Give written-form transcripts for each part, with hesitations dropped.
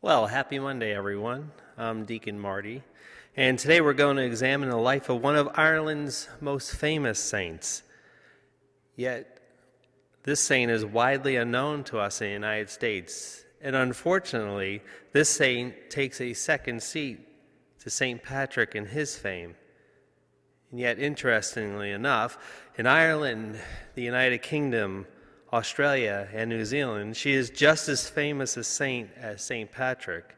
Well, happy Monday, everyone. I'm Deacon Marty, and today we're going to examine the life of one of Ireland's most famous saints. Yet, this saint is widely unknown to us in the United States, and unfortunately, this saint takes a second seat to St. Patrick in his fame. And yet, interestingly enough, in Ireland, the United Kingdom, Australia, and New Zealand, she is just as famous a saint as St. Patrick,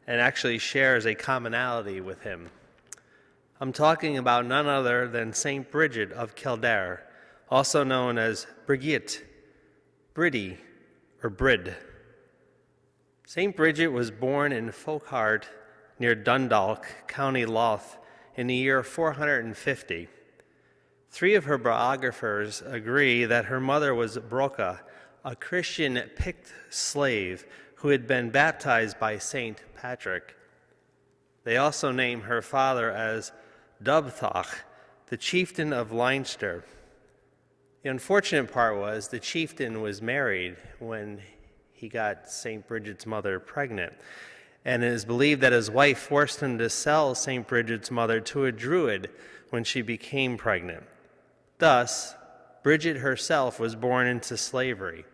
and actually shares a commonality with him. I'm talking about none other than St. Bridget of Kildare, also known as Brigitte, Bridie, or Brid. St. Bridget was born in Folkhart near Dundalk, County Louth, in the year 450. Three of her biographers agree that her mother was Brocha, a Christian Pict slave who had been baptized by St. Patrick. They also name her father as Dubthach, the chieftain of Leinster. The unfortunate part was the chieftain was married when he got St. Bridget's mother pregnant, and it is believed that his wife forced him to sell St. Bridget's mother to a druid when she became pregnant. Thus, Bridget herself was born into slavery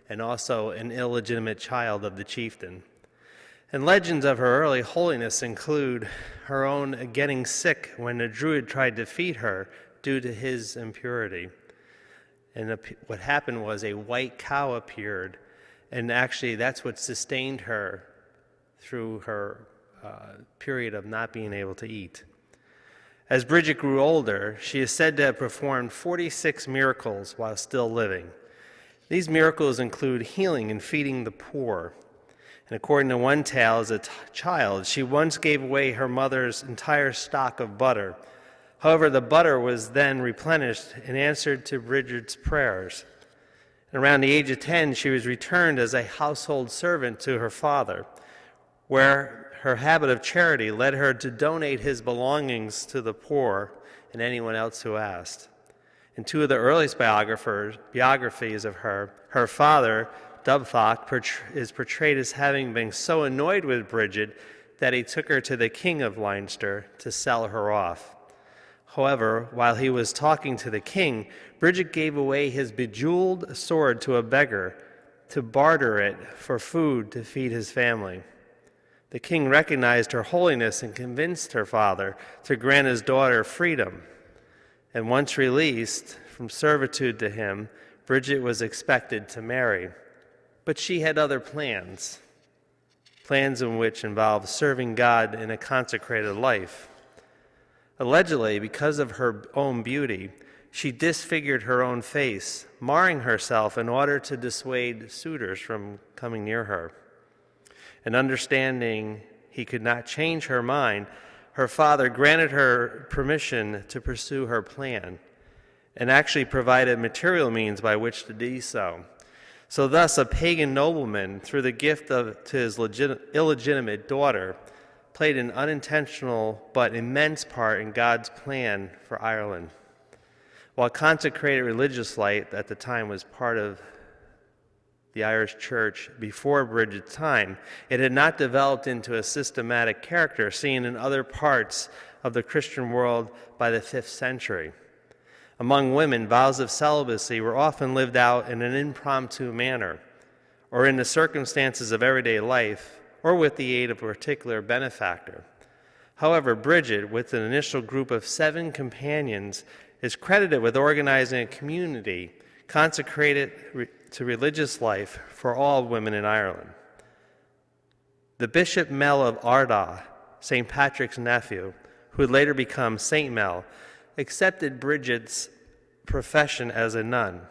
and also an illegitimate child of the chieftain. And legends of her early holiness include her own getting sick when a druid tried to feed her due to his impurity. And what happened was a white cow appeared, and actually that's what sustained her through her period of not being able to eat. As Bridget grew older, she is said to have performed 46 miracles while still living. These miracles include healing and feeding the poor. And according to one tale, as a child, she once gave away her mother's entire stock of butter. However, the butter was then replenished in answer to Bridget's prayers. And around the age of 10, she was returned as a household servant to her father, where her habit of charity led her to donate his belongings to the poor and anyone else who asked. In two of the earliest biographies of her father, Dubthach, is portrayed as having been so annoyed with Bridget that he took her to the king of Leinster to sell her off. However, while he was talking to the king, Bridget gave away his bejeweled sword to a beggar to barter it for food to feed his family. The king recognized her holiness and convinced her father to grant his daughter freedom. And once released from servitude to him, Bridget was expected to marry. But she had other plans in which involved serving God in a consecrated life. Allegedly, because of her own beauty, she disfigured her own face, marring herself in order to dissuade suitors from coming near her. And understanding he could not change her mind, her father granted her permission to pursue her plan and actually provided material means by which to do so. So thus, a pagan nobleman, through the gift to his illegitimate daughter, played an unintentional but immense part in God's plan for Ireland. While consecrated religious life at the time was part of the Irish church before Bridget's time, it had not developed into a systematic character seen in other parts of the Christian world by the 5th century. Among women, vows of celibacy were often lived out in an impromptu manner, or in the circumstances of everyday life, or with the aid of a particular benefactor. However, Bridget, with an initial group of 7 companions, is credited with organizing a community consecrated to religious life for all women in Ireland. The Bishop Mel of Ardagh, St. Patrick's nephew, who would later become St. Mel, accepted Bridget's profession as a nun.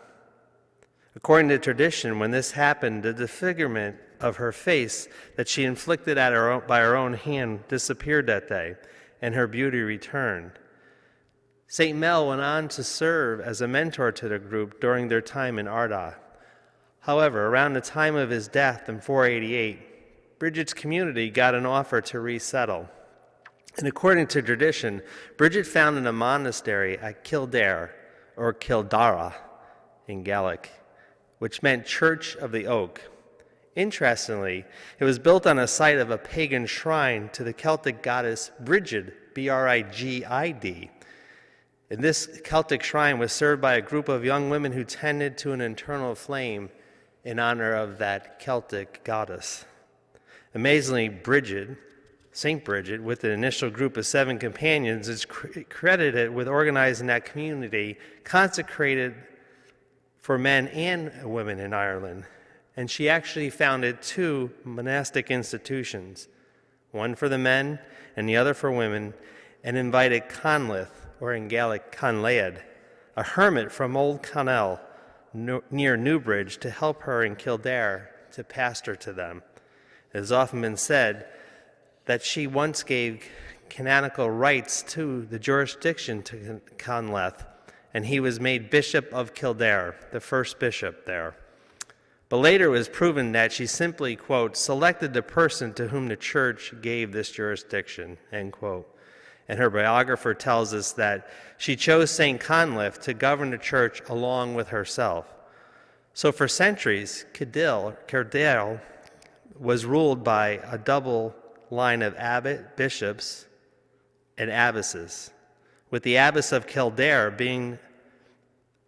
According to tradition, when this happened, the disfigurement of her face that she inflicted by her own hand disappeared that day, and her beauty returned. St. Mel went on to serve as a mentor to the group during their time in Ardagh. However, around the time of his death in 488, Bridget's community got an offer to resettle. And according to tradition, Bridget founded a monastery at Kildare, or Kildara in Gaelic, which meant Church of the Oak. Interestingly, it was built on a site of a pagan shrine to the Celtic goddess Brigid, Brigid. And this Celtic shrine was served by a group of young women who tended to an internal flame in honor of that Celtic goddess. Amazingly, St. Bridget, with an initial group of 7 companions, is credited with organizing that community consecrated for men and women in Ireland. And she actually founded 2 monastic institutions, one for the men and the other for women, and invited Conleth, or in Gaelic, Conlaed, a hermit from Old Connell near Newbridge, to help her in Kildare to pastor to them. It has often been said that she once gave canonical rights to the jurisdiction to Conleth, and he was made Bishop of Kildare, the first bishop there. But later it was proven that she simply, quote, selected the person to whom the church gave this jurisdiction, end quote. And her biographer tells us that she chose St. Conleth to govern the church along with herself. So for centuries, Kildare was ruled by a double line of abbot, bishops, and abbesses, with the abbess of Kildare being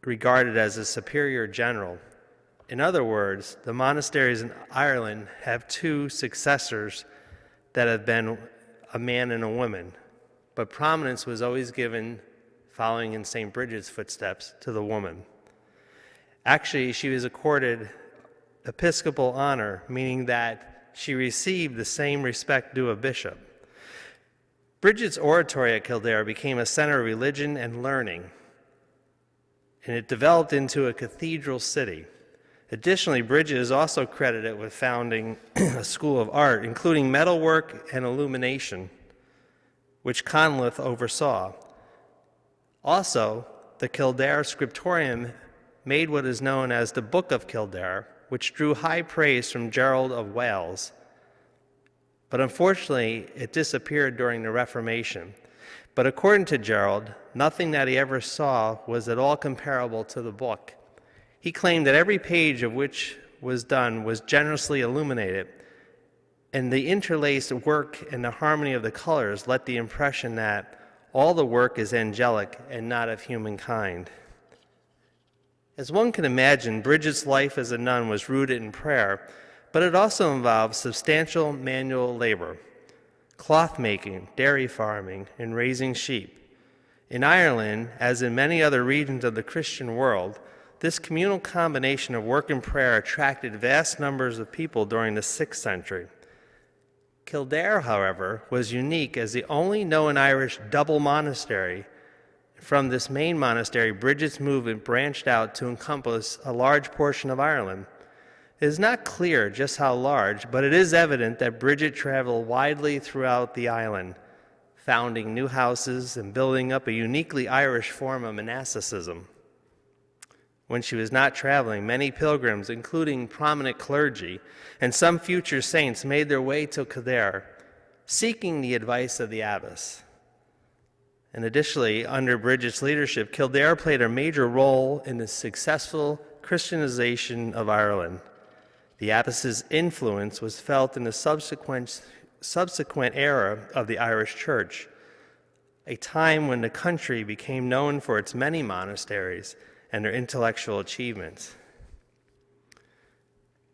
regarded as a superior general. In other words, the monasteries in Ireland have 2 successors that have been a man and a woman, but prominence was always given, following in St. Bridget's footsteps, to the woman. Actually, she was accorded episcopal honor, meaning that she received the same respect due a bishop. Bridget's oratory at Kildare became a center of religion and learning, and it developed into a cathedral city. Additionally, Bridget is also credited with founding a school of art, including metalwork and illumination, which Conleth oversaw. Also, the Kildare scriptorium made what is known as the Book of Kildare, which drew high praise from Gerald of Wales. But unfortunately, it disappeared during the Reformation. But according to Gerald, nothing that he ever saw was at all comparable to the book. He claimed that every page of which was done was generously illuminated, and the interlaced work and the harmony of the colors let the impression that all the work is angelic and not of humankind. As one can imagine, Bridget's life as a nun was rooted in prayer, but it also involved substantial manual labor, cloth making, dairy farming, and raising sheep. In Ireland, as in many other regions of the Christian world, this communal combination of work and prayer attracted vast numbers of people during the 6th century. Kildare, however, was unique as the only known Irish double monastery. From this main monastery, Bridget's movement branched out to encompass a large portion of Ireland. It is not clear just how large, but it is evident that Bridget traveled widely throughout the island, founding new houses and building up a uniquely Irish form of monasticism. When she was not traveling, many pilgrims, including prominent clergy and some future saints, made their way to Kildare, seeking the advice of the abbess. And additionally, under Bridget's leadership, Kildare played a major role in the successful Christianization of Ireland. The abbess's influence was felt in the subsequent era of the Irish Church, a time when the country became known for its many monasteries and their intellectual achievements.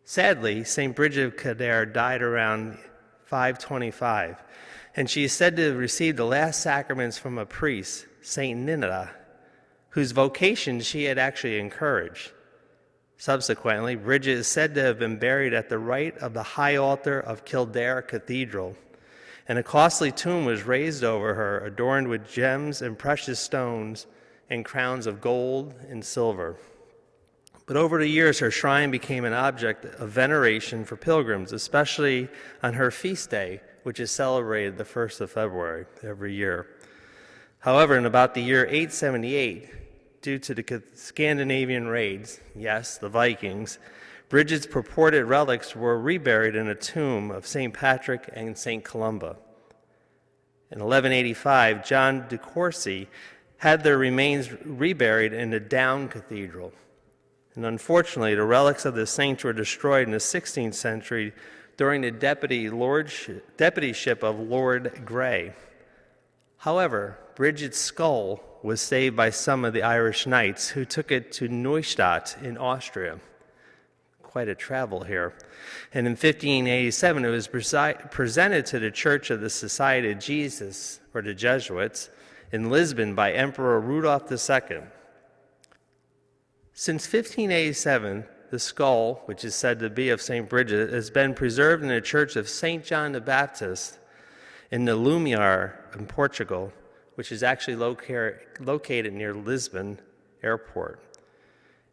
Sadly, St. Bridget of Kildare died around 525, and she is said to have received the last sacraments from a priest, St. Ninada, whose vocation she had actually encouraged. Subsequently, Bridget is said to have been buried at the right of the high altar of Kildare Cathedral, and a costly tomb was raised over her, adorned with gems and precious stones and crowns of gold and silver. But over the years, her shrine became an object of veneration for pilgrims, especially on her feast day, which is celebrated the 1st of February every year. However, in about the year 878, due to the Scandinavian raids, yes, the Vikings, Bridget's purported relics were reburied in a tomb of St. Patrick and St. Columba. In 1185, John de Courcy had their remains reburied in the Down Cathedral. And unfortunately, the relics of the saints were destroyed in the 16th century during the deputyship of Lord Grey. However, Bridget's skull was saved by some of the Irish knights who took it to Neustadt in Austria. Quite a travel here. And in 1587, it was presented to the Church of the Society of Jesus, or the Jesuits, in Lisbon by Emperor Rudolph II. Since 1587, the skull, which is said to be of St. Bridget, has been preserved in the Church of St. John the Baptist in the Lumiar in Portugal, which is actually located near Lisbon Airport.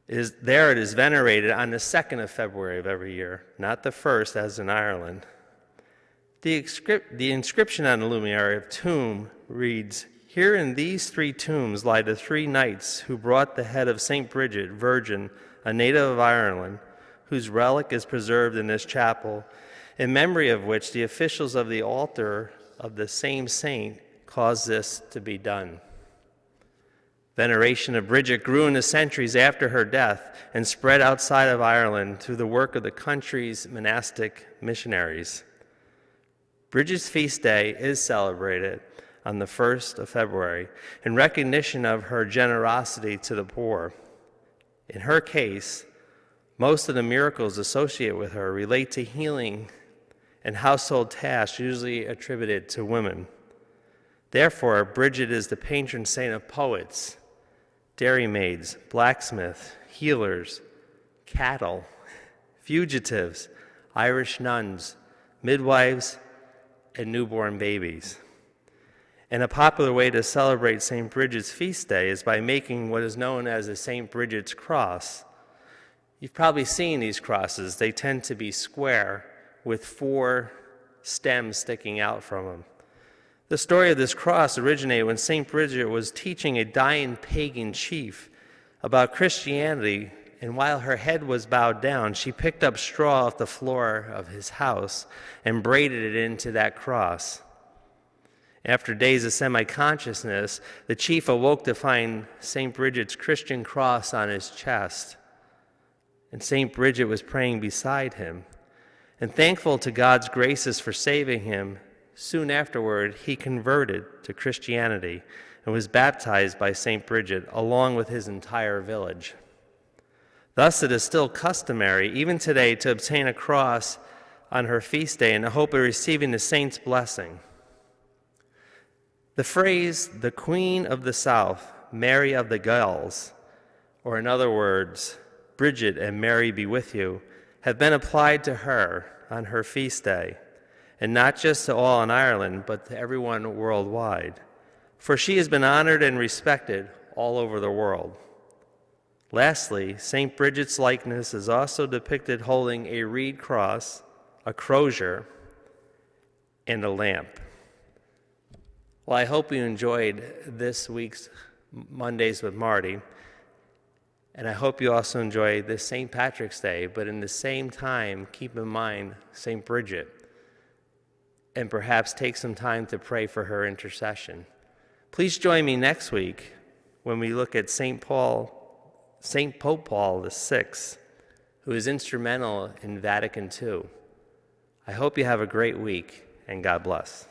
It is venerated on the 2nd of February of every year, not the 1st as in Ireland. The inscription on the Lumiar tomb reads, "Here in these 3 tombs lie the 3 knights who brought the head of St. Bridget, Virgin, a native of Ireland, whose relic is preserved in this chapel, in memory of which the officials of the altar of the same saint caused this to be done." Veneration of Bridget grew in the centuries after her death and spread outside of Ireland through the work of the country's monastic missionaries. Bridget's feast day is celebrated on the 1st of February in recognition of her generosity to the poor. In her case, most of the miracles associated with her relate to healing and household tasks usually attributed to women. Therefore, Bridget is the patron saint of poets, dairymaids, blacksmiths, healers, cattle, fugitives, Irish nuns, midwives, and newborn babies. And a popular way to celebrate St. Bridget's feast day is by making what is known as a St. Bridget's cross. You've probably seen these crosses. They tend to be square with 4 stems sticking out from them. The story of this cross originated when St. Bridget was teaching a dying pagan chief about Christianity, and while her head was bowed down, she picked up straw off the floor of his house and braided it into that cross. After days of semi-consciousness, the chief awoke to find St. Bridget's Christian cross on his chest, and St. Bridget was praying beside him. And thankful to God's graces for saving him, soon afterward, he converted to Christianity and was baptized by St. Bridget along with his entire village. Thus, it is still customary, even today, to obtain a cross on her feast day in the hope of receiving the saint's blessing. The phrase, "the Queen of the South, Mary of the Gauls," or in other words, "Bridget and Mary be with you," have been applied to her on her feast day, and not just to all in Ireland, but to everyone worldwide. For she has been honored and respected all over the world. Lastly, St. Bridget's likeness is also depicted holding a reed cross, a crozier, and a lamp. Well, I hope you enjoyed this week's Mondays with Marty, and I hope you also enjoy this St. Patrick's Day, but in the same time, keep in mind St. Bridget, and perhaps take some time to pray for her intercession. Please join me next week when we look at St. Pope Paul VI, who is instrumental in Vatican II. I hope you have a great week, and God bless.